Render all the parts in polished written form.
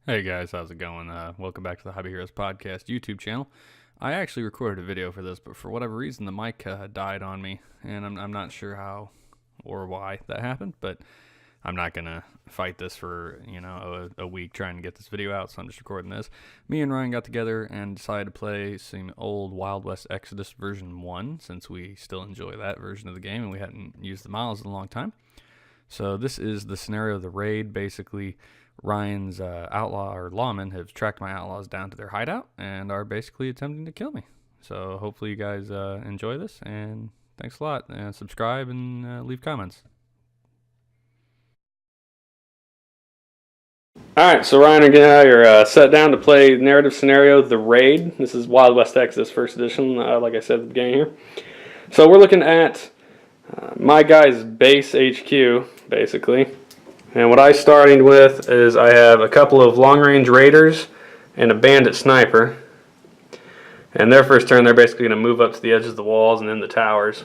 Hey guys, how's it going? Welcome back to the Hobby Heroes Podcast YouTube channel. I actually recorded a video for this, but for whatever reason the mic died on me, and I'm not sure how or why that happened, but I'm not going to fight this for, a week trying to get this video out, so I'm just recording this. Me and Ryan got together and decided to play some old Wild West Exodus version 1, since we still enjoy that version of the game and we hadn't used the miles in a long time. So this is the scenario of the raid. Basically, Ryan's outlaw or lawmen have tracked my outlaws down to their hideout and are basically attempting to kill me. So hopefully you guys enjoy this, and thanks a lot. Subscribe and leave comments. Alright, so Ryan and I are set down to play narrative scenario The Raid. This is Wild West Exodus first edition, like I said at the beginning here. So we're looking at my guy's base HQ, basically. And what I'm starting with is I have a couple of long-range raiders and a bandit sniper. And their first turn, they're basically going to move up to the edges of the walls and in the towers.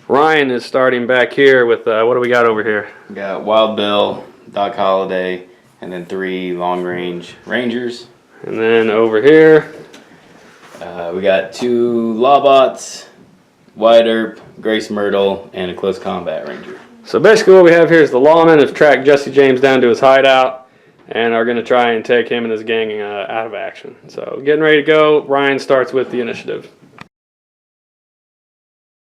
Ryan is starting back here with, what do we got over here? We got Wild Bill, Doc Holliday, and then 3 long-range rangers. And then over here, we got 2 Lawbots, Wyatt Earp, Grace Myrtle, and a close combat ranger. So basically what we have here is the lawmen have tracked Jesse James down to his hideout and are going to try and take him and his gang out of action. So getting ready to go. Ryan starts with the initiative.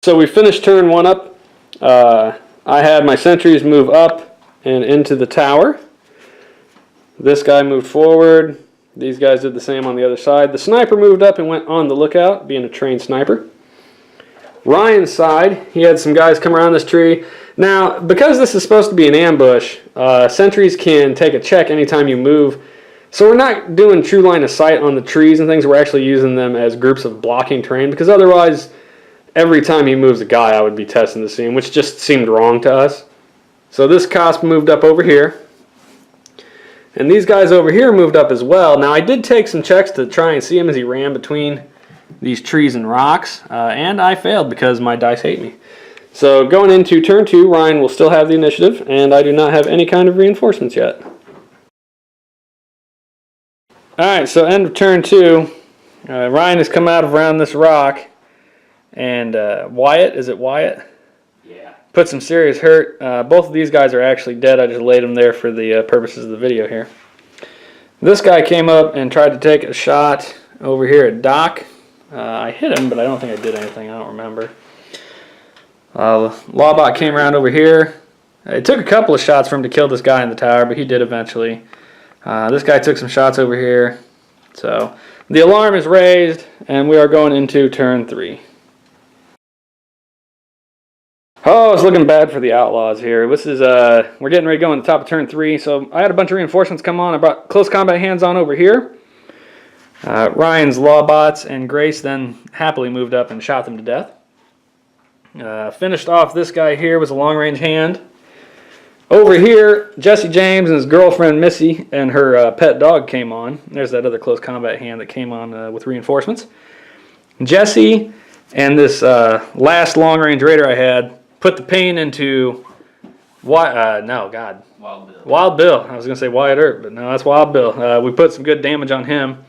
So we finished turn 1 up. I had my sentries move up and into the tower. This guy moved forward. These guys did the same on the other side. The sniper moved up and went on the lookout, being a trained sniper. Ryan's side, he had some guys come around this tree. Now, because this is supposed to be an ambush, sentries can take a check anytime you move. So we're not doing true line of sight on the trees and things. We're actually using them as groups of blocking terrain, because otherwise, every time he moves a guy, I would be testing to see him, which just seemed wrong to us. So this cosp moved up over here. And these guys over here moved up as well. Now, I did take some checks to try and see him as he ran between these trees and rocks, and I failed because my dice hate me. So going into turn 2, Ryan will still have the initiative, and I do not have any kind of reinforcements yet. Alright, so end of turn 2, Ryan has come out of around this rock, and Wyatt, is it Wyatt? Yeah. Put some serious hurt. Both of these guys are actually dead. I just laid them there for the purposes of the video here. This guy came up and tried to take a shot over here at Doc. I hit him, but I don't think I did anything. I don't remember. Lawbot came around over here. It took a couple of shots for him to kill this guy in the tower, but he did eventually. This guy took some shots over here. So the alarm is raised, and we are going into turn 3. Oh, it's looking bad for the Outlaws here. This is we're getting ready to go in the top of turn 3. So I had a bunch of reinforcements come on. I brought close combat hands on over here. Ryan's Lawbots and Grace then happily moved up and shot them to death. Finished off this guy here was a long-range hand. Over here, Jesse James and his girlfriend Missy and her pet dog came on. There's that other close combat hand that came on with reinforcements. Jesse and this last long-range raider I had put the pain into Wild Bill. Wild Bill. I was going to say Wyatt Earp, but no, that's Wild Bill. We put some good damage on him.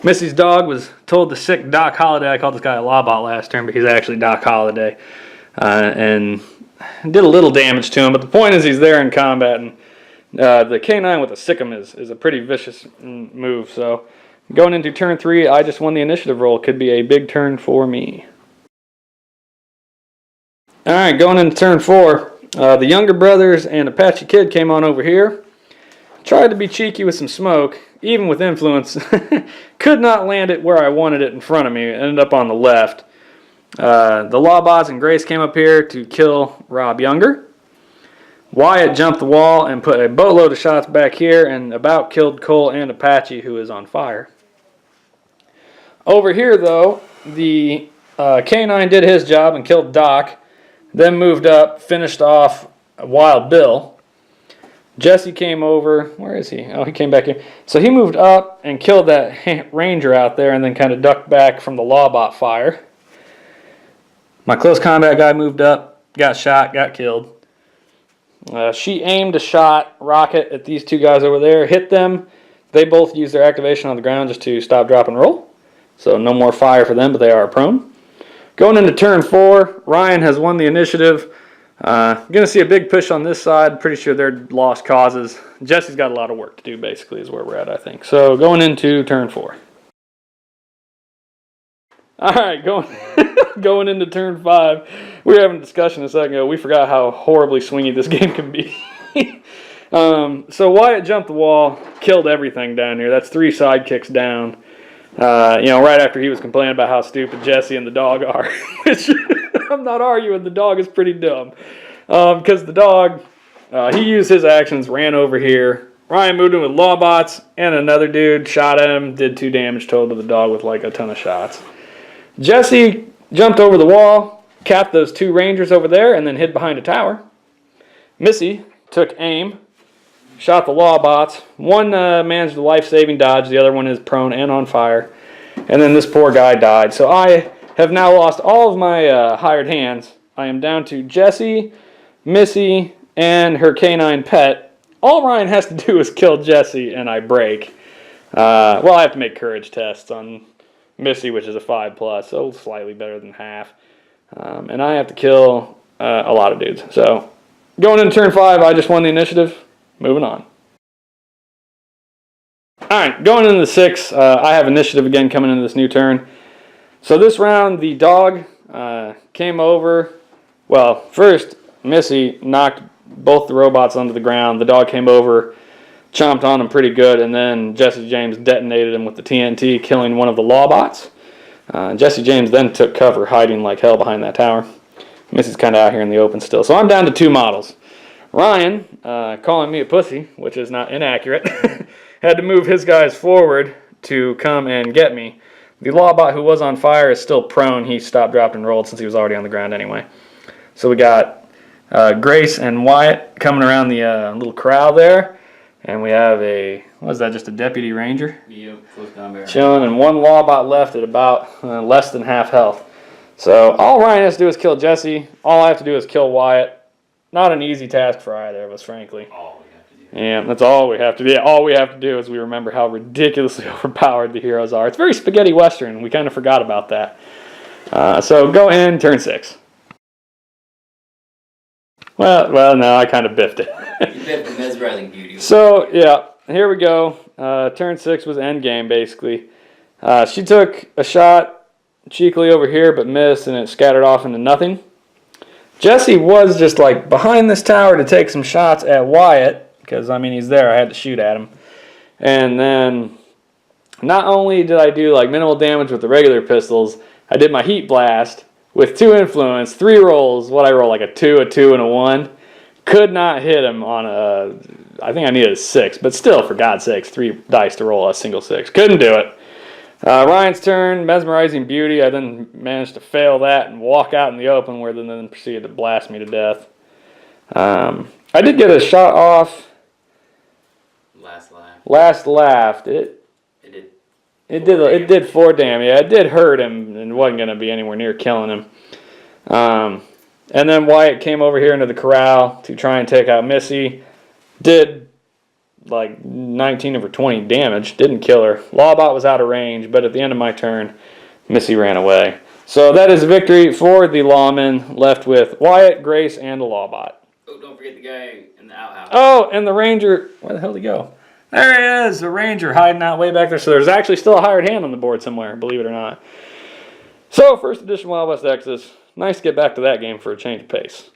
Missy's dog was told to sick Doc Holliday. I called this guy a Lawbot last turn, but he's actually Doc Holliday. And did a little damage to him, but the point is he's there in combat, and the K9 with a Sick'em is a pretty vicious move. So going into turn 3, I just won the initiative roll. Could be a big turn for me. Alright, going into turn 4, the Younger Brothers and Apache Kid came on over here. Tried to be cheeky with some smoke, even with influence. Could not land it where I wanted it in front of me. It ended up on the left. The Lawbots and Grace came up here to kill Rob Younger. Wyatt jumped the wall and put a boatload of shots back here and about killed Cole and Apache, who is on fire. Over here, though, the K9 did his job and killed Doc, then moved up, finished off Wild Bill. Jesse came over. Where is he? Oh, he came back here. So he moved up and killed that ranger out there and then kind of ducked back from the Lawbot fire. My close combat guy moved up, got shot, got killed. She aimed a shot rocket at these two guys over there, hit them, They both use their activation on the ground just to stop, drop, and roll. So no more fire for them, but they are prone. Going into turn 4, Ryan has won the initiative. Going to see a big push on this side. Pretty sure they're lost causes. Jesse's got a lot of work to do, basically, is where we're at, I think. So going into turn 4. All right, going into turn 5. We were having a discussion a second ago. We forgot how horribly swingy this game can be. So Wyatt jumped the wall, killed everything down here. That's 3 sidekicks down. Right after he was complaining about how stupid Jesse and the dog are. Which I'm not arguing. The dog is pretty dumb. Because the dog, he used his actions, ran over here. Ryan moved in with Lawbots, and another dude shot at him, did 2 damage total to the dog with like a ton of shots. Jesse jumped over the wall, capped those 2 rangers over there, and then hid behind a tower. Missy took aim, shot the Lawbots. One managed a life-saving dodge, the other one is prone and on fire. And then this poor guy died. So I have now lost all of my hired hands. I am down to Jesse, Missy, and her canine pet. All Ryan has to do is kill Jesse, and I break. I have to make courage tests on Missy, which is a 5+, so slightly better than half. And I have to kill a lot of dudes. So going into turn 5, I just won the initiative. Moving on. Alright, going into the 6, I have initiative again coming into this new turn. So this round, the dog came over. Well, first, Missy knocked both the robots onto the ground. The dog came over, chomped on him pretty good, and then Jesse James detonated him with the TNT, killing one of the Lawbots. Jesse James then took cover, hiding like hell behind that tower. Missy's kind of out here in the open still. So I'm down to 2 models. Ryan, calling me a pussy, which is not inaccurate, had to move his guys forward to come and get me. The Lawbot who was on fire is still prone. He stopped, dropped, and rolled since he was already on the ground anyway. So we got Grace and Wyatt coming around the little corral there. And we have just a deputy ranger? Yep, close combat. Chilling, and 1 Lawbot left at about less than half health. So all Ryan has to do is kill Jesse. All I have to do is kill Wyatt. Not an easy task for either of us, frankly. All we have to do. Yeah, that's all we have to do. Yeah, all we have to do is we remember how ridiculously overpowered the heroes are. It's very spaghetti western. We kind of forgot about that. So go in, turn 6. Well, no, I kind of biffed it. You biffed the mesmerizing beauty. So, yeah, here we go. Turn 6 was endgame, basically. She took a shot cheekily over here, but missed, and it scattered off into nothing. Jesse was just like behind this tower to take some shots at Wyatt, because, I mean, he's there. I had to shoot at him. And then not only did I do like minimal damage with the regular pistols, I did my heat blast with 2 influence, 3 rolls. What I roll, like a 2, and a 1. Could not hit him on I think I needed a 6, but still, for God's sakes, 3 dice to roll a single 6. Couldn't do it. Ryan's turn, mesmerizing beauty. I then managed to fail that and walk out in the open, where they then proceeded to blast me to death. I did get a shot off. Last laugh. It did 4 damage. Yeah, it did hurt him, and wasn't going to be anywhere near killing him. And then Wyatt came over here into the corral to try and take out Missy. Did like 19 over 20 damage. Didn't kill her. Lawbot was out of range, but at the end of my turn, Missy ran away. So that is a victory for the Lawmen, left with Wyatt, Grace, and the Lawbot. Oh, don't forget the guy in the outhouse. Oh, and the ranger. Where the hell did he go? There he is, the ranger hiding out way back there. So there's actually still a hired hand on the board somewhere, believe it or not. So, first edition Wild West Exodus. Nice to get back to that game for a change of pace.